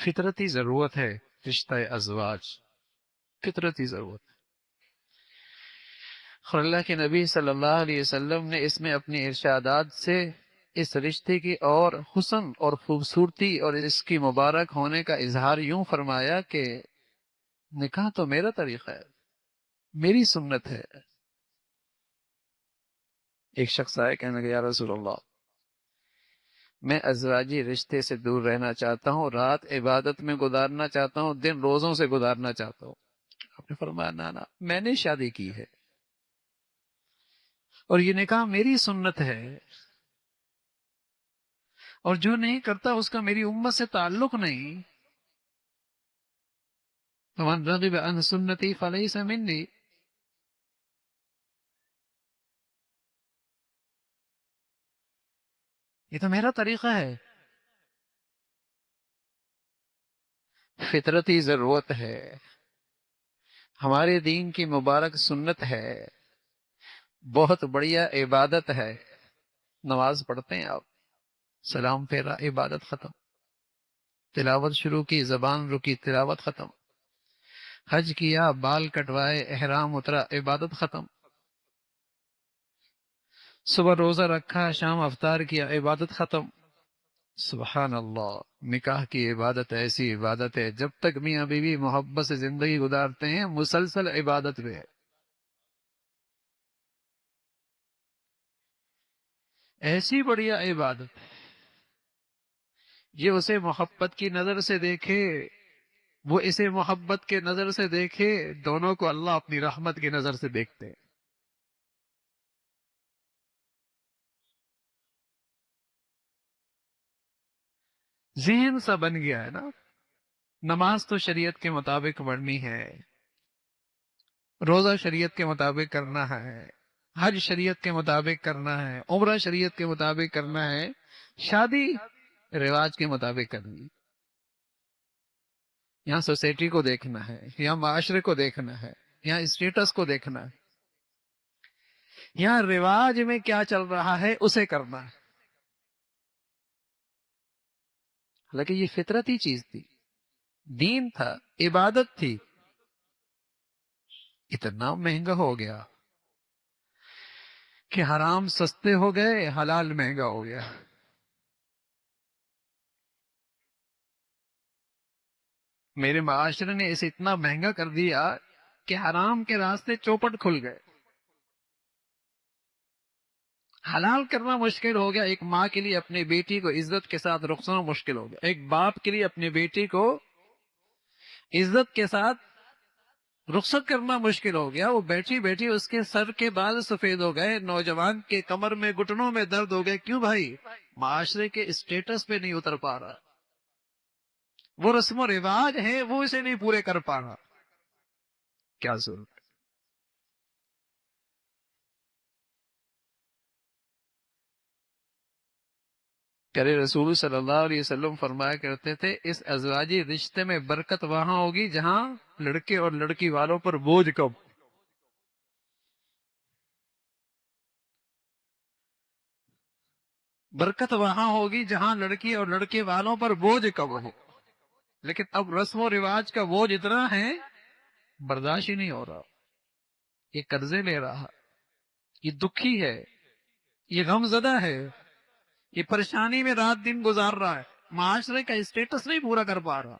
فطرتی ضرورت ہے رشتہ ازواج، فطرتی ضرورت ہے۔ اور اللہ کے نبی صلی اللہ علیہ وسلم نے اس میں اپنی ارشادات سے اس رشتے کی اور حسن اور خوبصورتی اور اس کی مبارک ہونے کا اظہار یوں فرمایا کہ نکاح تو میرا طریقہ ہے، میری سنت ہے۔ ایک شخص آئے کہنے لگا یا رسول اللہ، میں ازواجی رشتے سے دور رہنا چاہتا ہوں، رات عبادت میں گزارنا چاہتا ہوں، دن روزوں سے گزارنا چاہتا ہوں۔ آپ نے فرمایا نا میں نے شادی کی ہے اور یہ نکاح میری سنت ہے، اور جو نہیں کرتا اس کا میری امت سے تعلق نہیں۔ فمن رغب عن سنتی فلیس منی، یہ تو میرا طریقہ ہے، فطرتی ضرورت ہے، ہمارے دین کی مبارک سنت ہے، بہت بڑھیا عبادت ہے۔ نماز پڑھتے ہیں آپ، سلام پھیرا، عبادت ختم، تلاوت شروع کی، زبان رکی، تلاوت ختم، حج کیا، بال کٹوائے، احرام اترا، عبادت ختم، صبح روزہ رکھا، شام افطار کیا، عبادت ختم۔ سبحان اللہ، نکاح کی عبادت ایسی عبادت ہے جب تک میاں بیوی محبت سے زندگی گزارتے ہیں مسلسل عبادت میں ہے، ایسی بڑھیا عبادت۔ یہ اسے محبت کی نظر سے دیکھے، وہ اسے محبت کے نظر سے دیکھے، دونوں کو اللہ اپنی رحمت کی نظر سے دیکھتے ہیں۔ ذہن سا بن گیا ہے نا، نماز تو شریعت کے مطابق پڑھنی ہے، روزہ شریعت کے مطابق کرنا ہے، حج شریعت کے مطابق کرنا ہے، عمرہ شریعت کے مطابق کرنا ہے، شادی رواج کے مطابق کرنی ہے۔ یہاں سوسائٹی کو دیکھنا ہے، یہاں معاشرے کو دیکھنا ہے، یہاں اسٹیٹس کو دیکھنا ہے، یہاں رواج میں کیا چل رہا ہے اسے کرنا ہے۔ حالانکہ یہ فطرتی چیز تھی، دین تھا، عبادت تھی، اتنا مہنگا ہو گیا کہ حرام سستے ہو گئے، حلال مہنگا ہو گیا۔ میرے معاشرے نے اسے اتنا مہنگا کر دیا کہ حرام کے راستے چوپٹ کھل گئے، حلال کرنا مشکل ہو گیا۔ ایک ماں کے لیے اپنی بیٹی کو عزت کے ساتھ رخصتنا مشکل ہو گیا، ایک باپ کے لیے اپنی بیٹی کو عزت کے ساتھ رخصت کرنا مشکل ہو گیا۔ وہ بیٹھی بیٹھی اس کے سر کے بال سفید ہو گئے، نوجوان کے کمر میں گھٹنوں میں درد ہو گئے۔ کیوں بھائی؟ معاشرے کے اسٹیٹس پہ نہیں اتر پا رہا، وہ رسم و رواج ہیں وہ اسے نہیں پورے کر پا رہا۔ کیا ضرورت؟ پیارے رسول صلی اللہ علیہ وسلم فرمایا کرتے تھے اس ازواجی رشتے میں برکت وہاں ہوگی جہاں لڑکے اور لڑکی والوں پر بوجھ کم، برکت وہاں ہوگی جہاں لڑکی اور لڑکے والوں پر بوجھ کم ہو۔ لیکن اب رسم و رواج کا بوجھ اتنا ہے برداشت ہی نہیں ہو رہا، یہ قرضے لے رہا، یہ دکھی ہے، یہ غم زدہ ہے، یہ پریشانی میں رات دن گزار رہا ہے، معاشرے کا اسٹیٹس نہیں پورا کر پا رہا۔